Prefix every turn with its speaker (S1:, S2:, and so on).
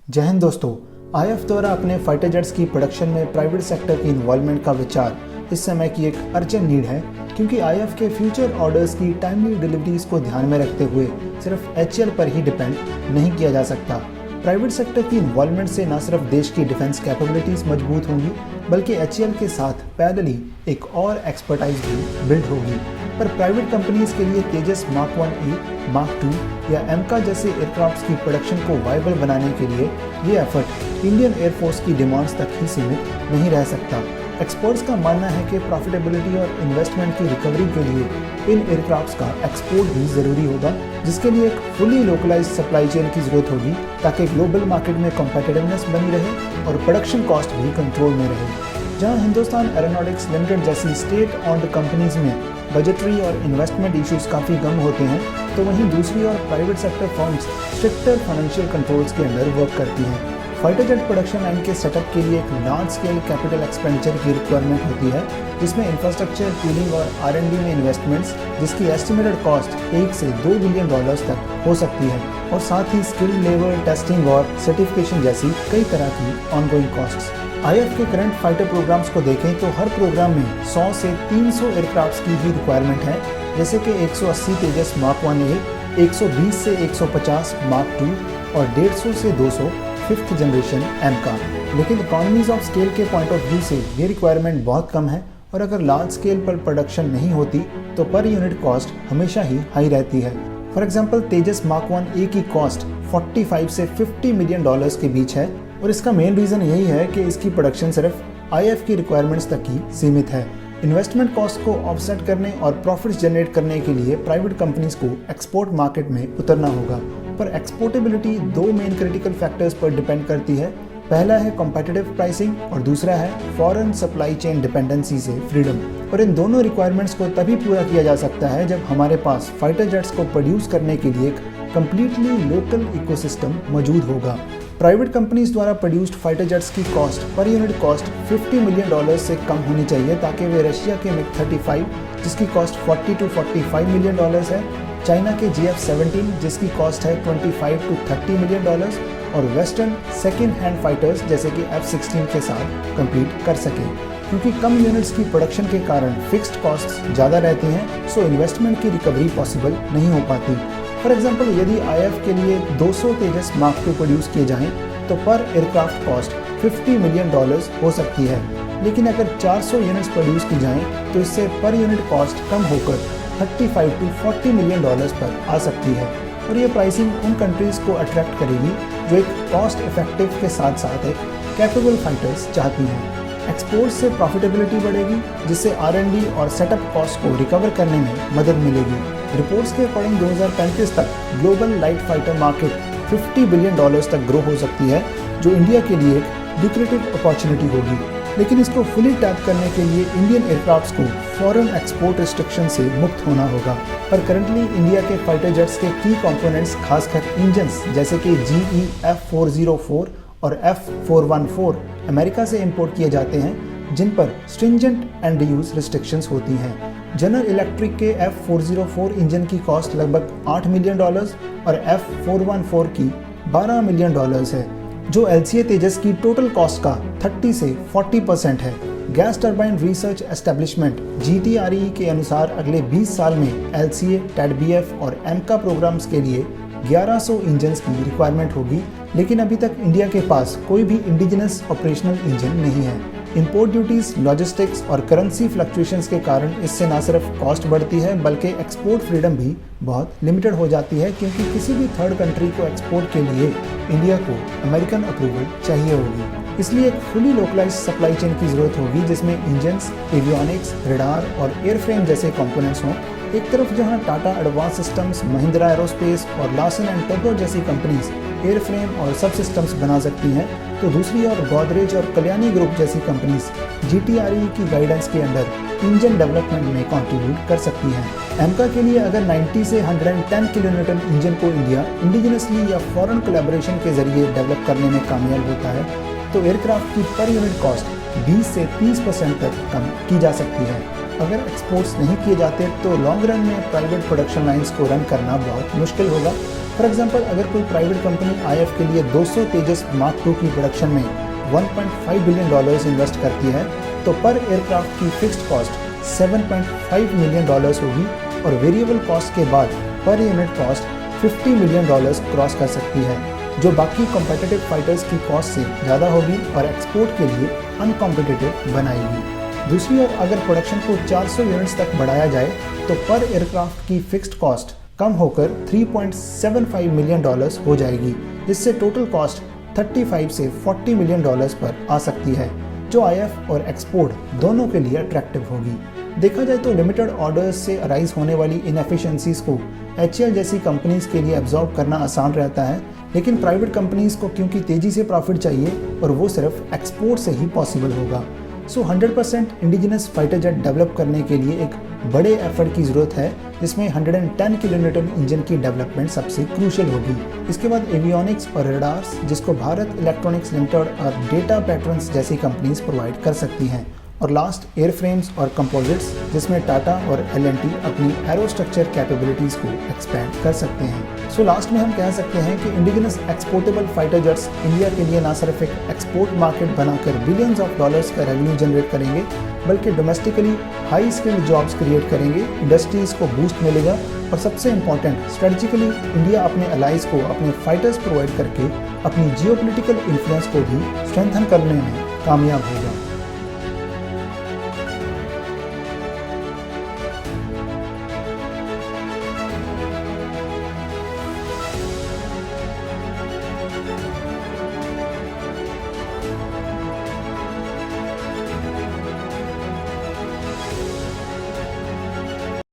S1: जय हिंद दोस्तों। आईएफ द्वारा अपने फाइटर जेट्स की प्रोडक्शन में प्राइवेट सेक्टर की इन्वॉल्वमेंट का विचार इस समय की एक अर्जेंट नीड है, क्योंकि आईएफ के फ्यूचर ऑर्डर्स की टाइमली डिलीवरीज को ध्यान में रखते हुए सिर्फ एचएएल पर ही डिपेंड नहीं किया जा सकता। प्राइवेट सेक्टर की इन्वॉल्वमेंट से न सिर्फ देश की डिफेंस कैपेबिलिटीज मजबूत होंगी, बल्कि एचएएल के साथ पैरेलली एक और एक्सपर्टाइज भी बिल्ड होगी। पर प्राइवेट कंपनीज के लिए तेजस मार्क 1A, मार्क 2 या एमका जैसे एयरक्राफ्ट्स की प्रोडक्शन को वायबल बनाने के लिए ये एफर्ट इंडियन एयरफोर्स की डिमांड्स तक ही सीमित नहीं रह सकता। एक्सपर्ट्स का मानना है कि प्रॉफिटेबिलिटी और इन्वेस्टमेंट की रिकवरी के लिए इन एयरक्राफ्ट्स का एक्सपोर्ट भी ज़रूरी होगा, जिसके लिए एक फुली लोकलाइज्ड सप्लाई चेन की ज़रूरत होगी, ताकि ग्लोबल मार्केट में कॉम्पिटिटिवनेस बनी रहे और प्रोडक्शन कॉस्ट भी कंट्रोल में रहे। जहां हिंदुस्तान एरोनॉटिक्स लिमिटेड जैसी स्टेट ऑन्ड कंपनीज में बजटरी और इन्वेस्टमेंट इश्यूज काफ़ी कम होते हैं, तो वहीं दूसरी और private sector firms stricter financial controls के अंडर वर्क करती हैं। फाइटर जेट प्रोडक्शन लाइन के सेटअप के लिए एक लार्ज स्केल कैपिटल एक्सपेंडिचर की रिक्वायरमेंट होती है, जिसमें इंफ्रास्ट्रक्चर, टूलिंग और R&D में इन्वेस्टमेंट्स जिसकी एस्टिमेटेड कॉस्ट $1 से $2 बिलियन तक हो सकती है, और साथ ही स्किल लेवल, टेस्टिंग और सर्टिफिकेशन जैसी कई तरह की ऑनगोइंग कॉस्ट्स। आईएफ के करंट फाइटर प्रोग्राम्स को देखें तो हर प्रोग्राम में 100 से 300 एयरक्राफ्ट्स की ही रिक्वायरमेंट है, जैसे कि 180 तेजस मार्क 1A, 120 से 150 मार्क 2 और 150 से 200 5th जनरेशन एमका। लेकिन इकोनॉमीज ऑफ स्केल के पॉइंट ऑफ व्यू से ये रिक्वायरमेंट बहुत कम है, और अगर लार्ज स्केल पर प्रोडक्शन नहीं होती तो पर यूनिट कॉस्ट हमेशा ही हाई रहती है। For example Tejas mark 1A की कॉस्ट 45 से $50 मिलियन के बीच है, और इसका मेन रीज़न यही है कि इसकी प्रोडक्शन सिर्फ आईएफ की रिक्वायरमेंट्स तक ही सीमित है। इन्वेस्टमेंट कॉस्ट को ऑफसेट करने और प्रॉफिट्स जनरेट करने के लिए प्राइवेट कंपनीज को एक्सपोर्ट मार्केट में उतरना होगा, पर एक्सपोर्टेबिलिटी दो मेन क्रिटिकल फैक्टर्स पर डिपेंड करती है। पहला है कॉम्पिटिटिव प्राइसिंग और दूसरा है फॉरेन सप्लाई चेन डिपेंडेंसी से फ्रीडम। और इन दोनों रिक्वायरमेंट्स को तभी पूरा किया जा सकता है जब हमारे पास फाइटर जेट्स को प्रोड्यूस करने के लिए एक कंप्लीटली लोकल इकोसिस्टम मौजूद होगा। प्राइवेट कंपनीज द्वारा प्रोड्यूस्ड फाइटर जेट्स की cost per unit cost $50 million से कम होनी चाहिए, ताकि वे रशिया के मिग 35 जिसकी कॉस्ट $40 to $45 मिलियन है, चाइना के GF-17 जिसकी कॉस्ट है $25 to $30 मिलियन और वेस्टर्न सेकेंड हैंड फाइटर्स जैसे कि F-16 के साथ कम्पीट कर सकें। क्योंकि कम यूनिट्स की प्रोडक्शन के कारण फिक्स्ड कॉस्ट ज़्यादा रहती हैं, सो इन्वेस्टमेंट की रिकवरी पॉसिबल नहीं हो पाती। फॉर एग्जाम्पल, यदि आईएफ के लिए 200 तेजस मार्क 2 प्रोड्यूस किए जाएं तो पर एयरक्राफ्ट कॉस्ट $50 मिलियन हो सकती है, लेकिन अगर 400 यूनिट्स प्रोड्यूस की जाएं तो इससे पर यूनिट कॉस्ट कम होकर $35 to $40 मिलियन पर आ सकती है। और ये प्राइसिंग उन कंट्रीज को अट्रैक्ट करेगी जो एक कॉस्ट इफेक्टिव के साथ साथ एक कैपेबल फाइटर्स चाहती हैं। एक्सपोर्ट से प्रॉफिटेबिलिटी बढ़ेगी, जिससे R&D और सेटअप कॉस्ट को रिकवर करने में मदद मिलेगी। रिपोर्ट्स के अकॉर्डिंग 2035 तक global light fighter market $50 billion तक ग्रो हो सकती है, जो इंडिया के लिए एक लुक्रेटिव अपॉर्चुनिटी होगी। लेकिन इसको फुली टैप करने के लिए इंडियन एयरक्राफ्ट्स को फॉरेन एक्सपोर्ट रिस्ट्रिक्शन से मुक्त होना होगा। पर करंटली इंडिया के फाइटर जेट्स के की कंपोनेंट्स, खासकर इंजन्स जैसे कि GE F404 और F414 अमेरिका से इंपोर्ट किए जाते हैं, जिन पर स्ट्रिंजेंट एंड यूज रिस्ट्रिक्शंस होती हैं। जनरल इलेक्ट्रिक के F404 इंजन की कॉस्ट लगभग $8 मिलियन और F414 की $12 मिलियन है, जो LCA तेजस की टोटल कॉस्ट का 30 से 40% है। Gas turbine research establishment GTRE के अनुसार अगले 20 साल में LCA, TADBF और एमका प्रोग्राम्स के लिए 1100 इंजन्स की रिक्वायरमेंट होगी, लेकिन अभी तक इंडिया के पास कोई भी इंडिजिनस ऑपरेशनल इंजन नहीं है। इंपोर्ट ड्यूटीज, लॉजिस्टिक्स और करेंसी फ्लक्चुएशंस के कारण इससे न सिर्फ कॉस्ट बढ़ती है, बल्कि एक्सपोर्ट फ्रीडम भी बहुत लिमिटेड हो जाती है, क्योंकि किसी भी थर्ड कंट्री को एक्सपोर्ट के लिए इंडिया को अमेरिकन अप्रूवल चाहिए होगी। इसलिए एक फुली लोकलाइज्ड सप्लाई चेन की जरूरत होगी, जिसमें इंजन्स, एवियोनिक्स, रडार और एयरफ्रेम जैसे कंपोनेंट्स हों। एक तरफ जहां Tata advance systems, Mahindra aerospace और लार्सन एंड टोब्रो जैसी कंपनीज एयरफ्रेम और सब सिस्टम्स बना सकती हैं, तो दूसरी ओर गोदरेज और कल्याणी ग्रुप जैसी कंपनीज GTRE की गाइडेंस के अंडर इंजन डेवलपमेंट में कंट्रीब्यूट कर सकती हैं। एमका के लिए अगर 90 से 110 किलोन्यूटन इंजन को इंडिया इंडिजिनसली या फॉरेन कोलैबोरेशन के जरिए डेवलप करने में कामयाब होता है, तो एयरक्राफ्ट की पर यूनिट कॉस्ट 20 से 30% तक कम की जा सकती है। अगर एक्सपोर्ट्स नहीं किए जाते तो लॉन्ग रन में प्राइवेट प्रोडक्शन लाइंस को रन करना बहुत मुश्किल होगा, फॉर एग्जाम्पल, अगर कोई प्राइवेट कंपनी IF के लिए 200 तेजस मार्क II की प्रोडक्शन में $1.5 बिलियन इन्वेस्ट करती है, तो पर एयरक्राफ्ट की फिक्स्ड कॉस्ट $7.5 मिलियन होगी और वेरिएबल कॉस्ट के बाद per unit cost $50 million cross कर सकती है, जो बाकी कॉम्पिटिटिव फाइटर्स की कॉस्ट से ज़्यादा होगी और एक्सपोर्ट के लिए अनकॉम्पिटिटिव बनाएगी। दूसरी ओर, अगर प्रोडक्शन को 400 यूनिट्स तक बढ़ाया जाए तो पर एयरक्राफ्ट की फिक्स्ड कॉस्ट कम होकर $3.75 मिलियन हो जाएगी, जिससे टोटल कॉस्ट 35 से 40 मिलियन पर आ सकती है, जो IF और एक्सपोर्ट दोनों के लिए अट्रैक्टिव होगी। देखा जाए तो लिमिटेड ऑर्डर्स से अराइज होने वाली इनएफिशिएंसीज को HAL जैसी कंपनीज के लिए एब्जॉर्ब करना आसान रहता है, लेकिन प्राइवेट कंपनीज को क्योंकि तेजी से प्रॉफिट चाहिए और वो सिर्फ एक्सपोर्ट से ही पॉसिबल होगा। 100% इंडिजिनस फाइटर जेट डेवलप करने के लिए एक बड़े एफर्ट की ज़रूरत है, जिसमें 110 किलोन्यूटन इंजन की डेवलपमेंट सबसे क्रूशियल होगी। इसके बाद एवियोनिक्स और रडार्स, जिसको भारत इलेक्ट्रॉनिक्स लिमिटेड और डेटा पैटर्न्स जैसी कंपनीज प्रोवाइड कर सकती हैं, और लास्ट एयरफ्रेम्स और कंपोजिट्स, जिसमें टाटा और L&T अपनी एरोस्ट्रक्चर कैपेबिलिटीज़ को एक्सपैंड कर सकते हैं। सो लास्ट में हम कह सकते हैं कि indigenous exportable fighter jets India के लिए ना सिर्फ एक एक्सपोर्ट मार्केट बनाकर बिलियंस ऑफ डॉलर्स का रेवेन्यू जनरेट करेंगे, बल्कि domestically high skilled jobs create करेंगे, इंडस्ट्रीज़ को बूस्ट मिलेगा और सबसे इंपॉर्टेंट, स्ट्रेटजिकली इंडिया अपने अलाइज को अपने फाइटर्स प्रोवाइड करके अपनी जियोपॉलिटिकल इन्फ्लुएंस को भी स्ट्रेंथन करने में कामयाब होगा।